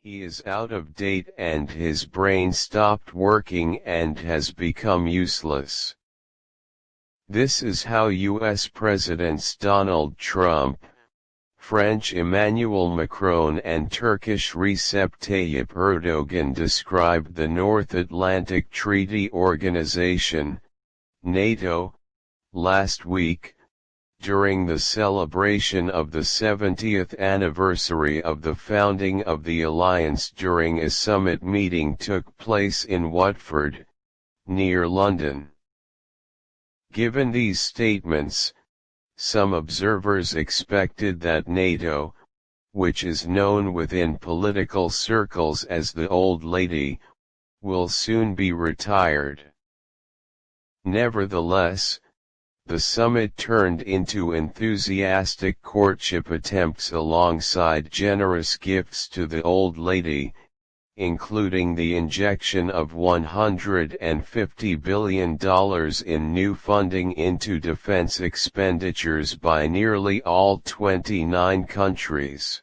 He is out of date and his brain stopped working and has become useless. This is how US Presidents Donald Trump, French Emmanuel Macron and Turkish Recep Tayyip Erdogan described the North Atlantic Treaty Organization, NATO, last week, during the celebration of the 70th anniversary of the founding of the alliance during a summit meeting took place in Watford, near London. Given these statements, some observers expected that NATO, which is known within political circles as the Old Lady, will soon be retired. Nevertheless, the summit turned into enthusiastic courtship attempts alongside generous gifts to the Old Lady, including the injection of $150 billion in new funding into defense expenditures by nearly all 29 countries.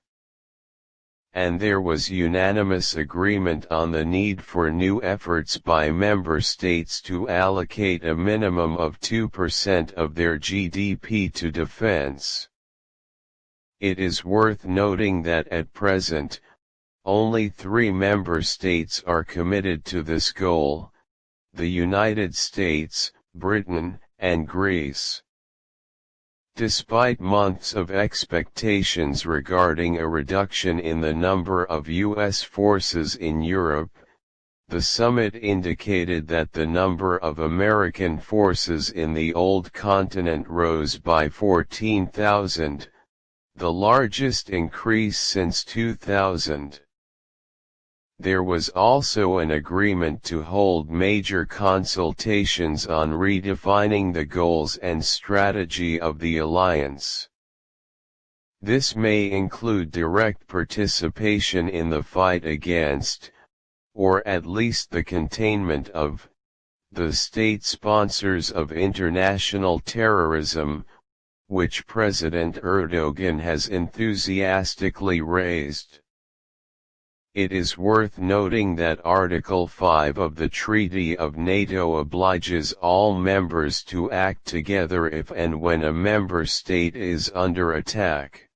And there was unanimous agreement on the need for new efforts by member states to allocate a minimum of 2% of their GDP to defense. It is worth noting that at present, only 3 member states are committed to this goal: the United States, Britain, and Greece. Despite months of expectations regarding a reduction in the number of U.S. forces in Europe, the summit indicated that the number of American forces in the old continent rose by 14,000, the largest increase since 2000. There was also an agreement to hold major consultations on redefining the goals and strategy of the alliance. This may include direct participation in the fight against, or at least the containment of, the state sponsors of international terrorism, which President Erdogan has enthusiastically raised. It is worth noting that Article 5 of the Treaty of NATO obliges all members to act together if and when a member state is under attack.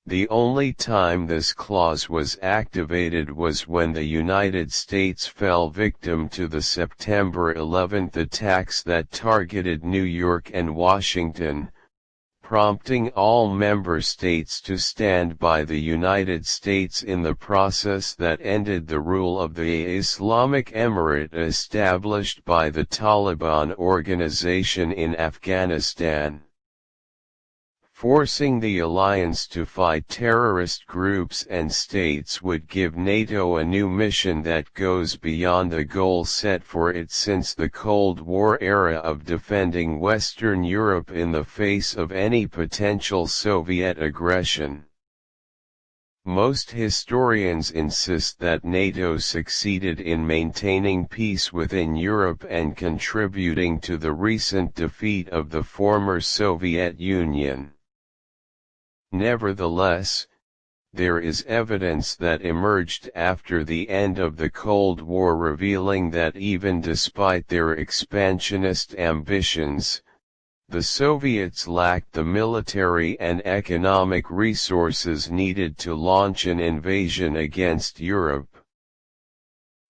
The only time this clause was activated was when the United States fell victim to the September 11 attacks that targeted New York and Washington, prompting all member states to stand by the United States in the process that ended the rule of the Islamic Emirate established by the Taliban organization in Afghanistan. Forcing the alliance to fight terrorist groups and states would give NATO a new mission that goes beyond the goal set for it since the Cold War era of defending Western Europe in the face of any potential Soviet aggression. Most historians insist that NATO succeeded in maintaining peace within Europe and contributing to the recent defeat of the former Soviet Union. Nevertheless, there is evidence that emerged after the end of the Cold War revealing that even despite their expansionist ambitions, the Soviets lacked the military and economic resources needed to launch an invasion against Europe.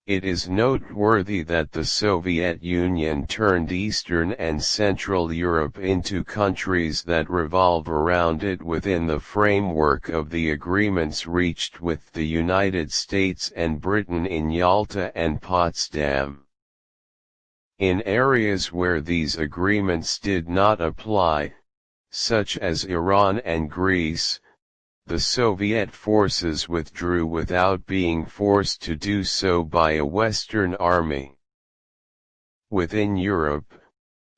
It is noteworthy that the Soviet Union turned Eastern and Central Europe into countries that revolve around it within the framework of the agreements reached with the United States and Britain in Yalta and Potsdam. In areas where these agreements did not apply, such as Iran and Greece, the Soviet forces withdrew without being forced to do so by a Western army. Within Europe,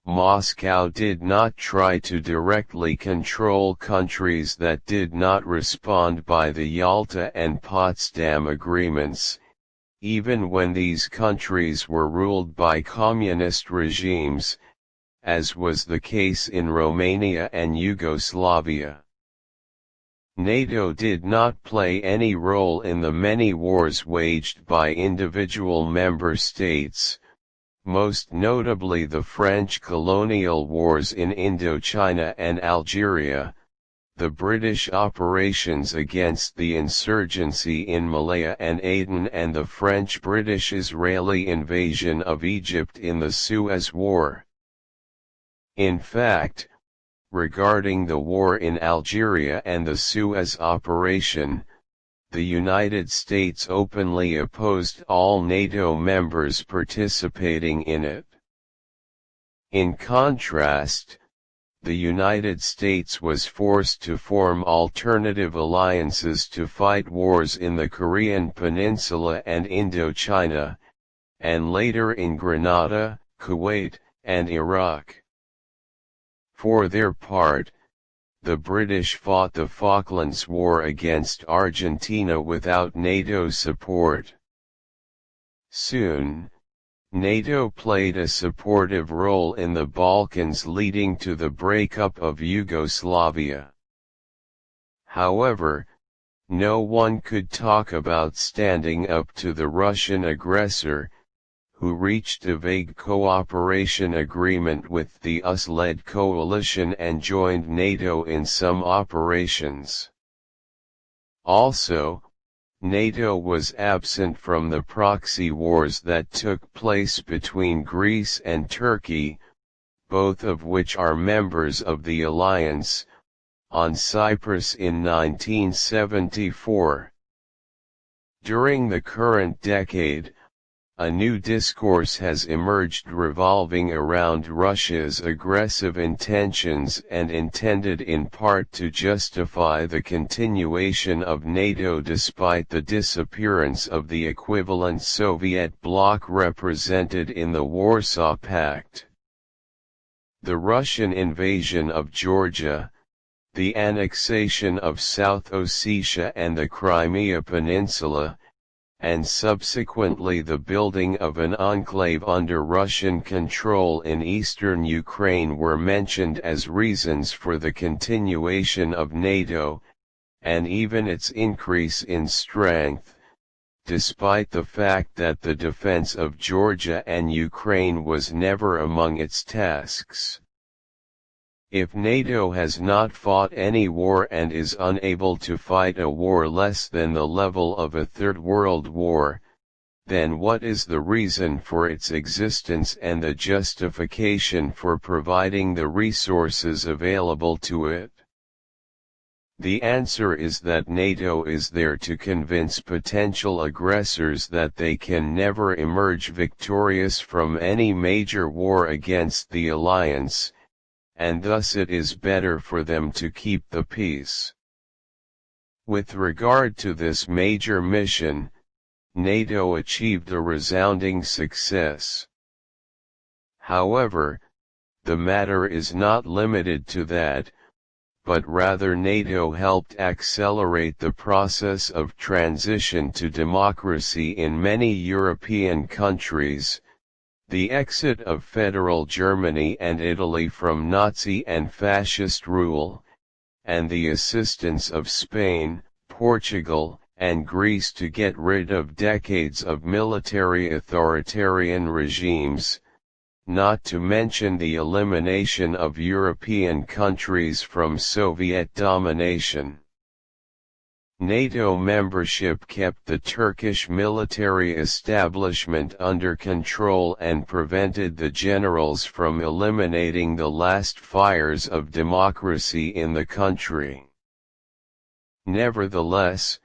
Moscow did not try to directly control countries that did not respond by the Yalta and Potsdam agreements, even when these countries were ruled by communist regimes, as was the case in Romania and Yugoslavia. NATO did not play any role in the many wars waged by individual member states, most notably the French colonial wars in Indochina and Algeria, the British operations against the insurgency in Malaya and Aden, and the French-British-Israeli invasion of Egypt in the Suez War. In fact, regarding the war in Algeria and the Suez operation, the United States openly opposed all NATO members participating in it. In contrast, the United States was forced to form alternative alliances to fight wars in the Korean Peninsula and Indochina, and later in Grenada, Kuwait, and Iraq. For their part, the British fought the Falklands War against Argentina without NATO support. Soon, NATO played a supportive role in the Balkans, leading to the breakup of Yugoslavia. However, no one could talk about standing up to the Russian aggressor, who reached a vague cooperation agreement with the US-led coalition and joined NATO in some operations. Also, NATO was absent from the proxy wars that took place between Greece and Turkey, both of which are members of the alliance, on Cyprus in 1974. During the current decade, a new discourse has emerged revolving around Russia's aggressive intentions and intended in part to justify the continuation of NATO despite the disappearance of the equivalent Soviet bloc represented in the Warsaw Pact. The Russian invasion of Georgia, the annexation of South Ossetia and the Crimea Peninsula, and subsequently the building of an enclave under Russian control in eastern Ukraine were mentioned as reasons for the continuation of NATO, and even its increase in strength, despite the fact that the defense of Georgia and Ukraine was never among its tasks. If NATO has not fought any war and is unable to fight a war less than the level of a Third World War, then what is the reason for its existence and the justification for providing the resources available to it? The answer is that NATO is there to convince potential aggressors that they can never emerge victorious from any major war against the alliance, and thus it is better for them to keep the peace. With regard to this major mission, NATO achieved a resounding success. However, the matter is not limited to that, but rather NATO helped accelerate the process of transition to democracy in many European countries, the exit of federal Germany and Italy from Nazi and fascist rule, and the assistance of Spain, Portugal, and Greece to get rid of decades of military authoritarian regimes, not to mention the elimination of European countries from Soviet domination. NATO membership kept the Turkish military establishment under control and prevented the generals from eliminating the last fires of democracy in the country. Nevertheless,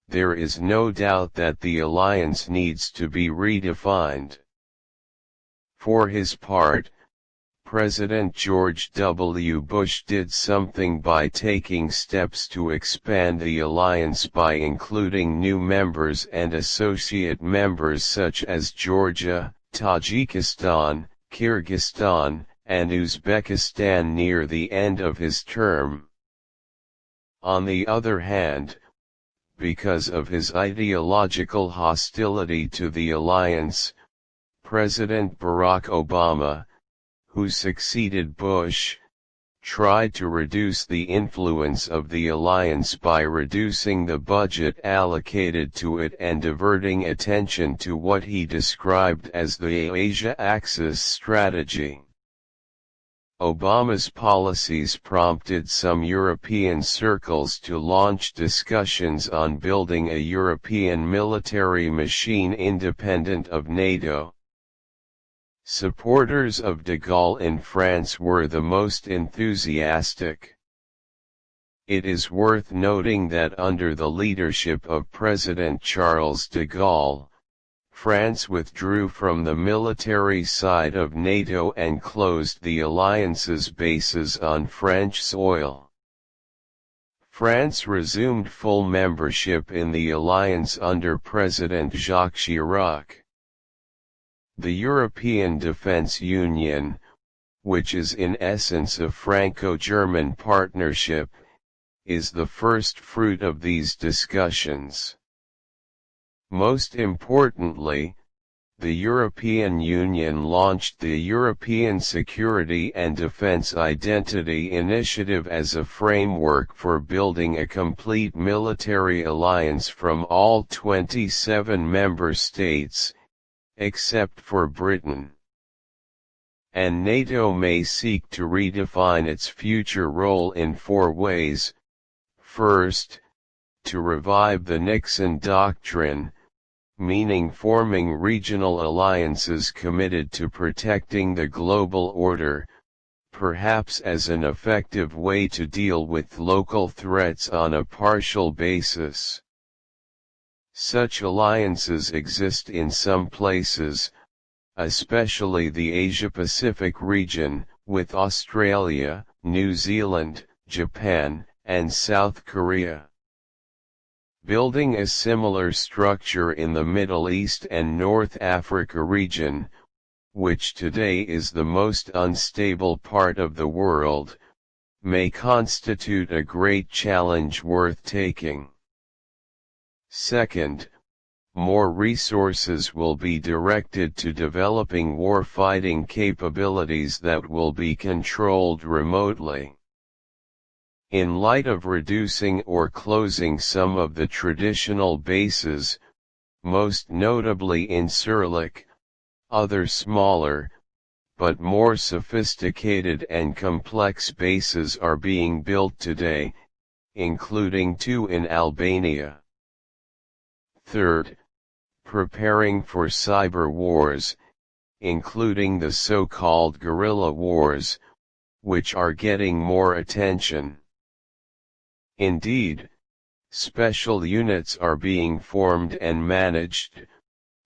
there is no doubt that the alliance needs to be redefined. For his part, President George W. Bush did something by taking steps to expand the alliance by including new members and associate members such as Georgia, Tajikistan, Kyrgyzstan, and Uzbekistan near the end of his term. On the other hand, because of his ideological hostility to the alliance, President Barack Obama, who succeeded Bush, tried to reduce the influence of the alliance by reducing the budget allocated to it and diverting attention to what he described as the Asia Axis strategy. Obama's policies prompted some European circles to launch discussions on building a European military machine independent of NATO. Supporters of de Gaulle in France were the most enthusiastic. It is worth noting that under the leadership of President Charles de Gaulle, France withdrew from the military side of NATO and closed the alliance's bases on French soil. France resumed full membership in the alliance under President Jacques Chirac. The European Defence Union, which is in essence a Franco-German partnership, is the first fruit of these discussions. Most importantly, the European Union launched the European Security and Defence Identity Initiative as a framework for building a complete military alliance from all 27 member states, except for Britain. And NATO may seek to redefine its future role in 4 ways. First, to revive the Nixon Doctrine, meaning forming regional alliances committed to protecting the global order, perhaps as an effective way to deal with local threats on a partial basis. Such alliances exist in some places, especially the Asia-Pacific region, with Australia, New Zealand, Japan, and South Korea. Building a similar structure in the Middle East and North Africa region, which today is the most unstable part of the world, may constitute a great challenge worth taking. Second, more resources will be directed to developing war-fighting capabilities that will be controlled remotely. In light of reducing or closing some of the traditional bases, most notably in Sirleaf, other smaller, but more sophisticated and complex bases are being built today, including 2 in Albania. Third, preparing for cyber wars, including the so-called guerrilla wars, which are getting more attention. Indeed, special units are being formed and managed,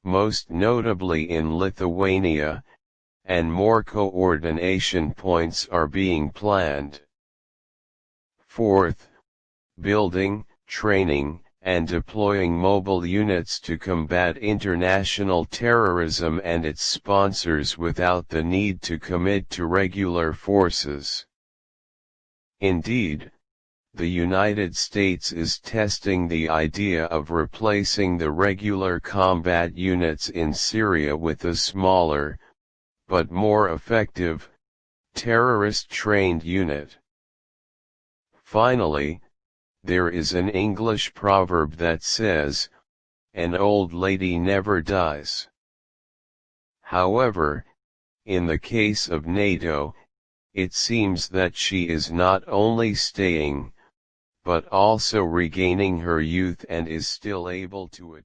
most notably in Lithuania, and more coordination points are being planned. Fourth, building, training, and deploying mobile units to combat international terrorism and its sponsors without the need to commit to regular forces. Indeed, the United States is testing the idea of replacing the regular combat units in Syria with a smaller, but more effective, terrorist-trained unit. Finally, there is an English proverb that says, "An old lady never dies." However, in the case of NATO, it seems that she is not only staying, but also regaining her youth and is still able to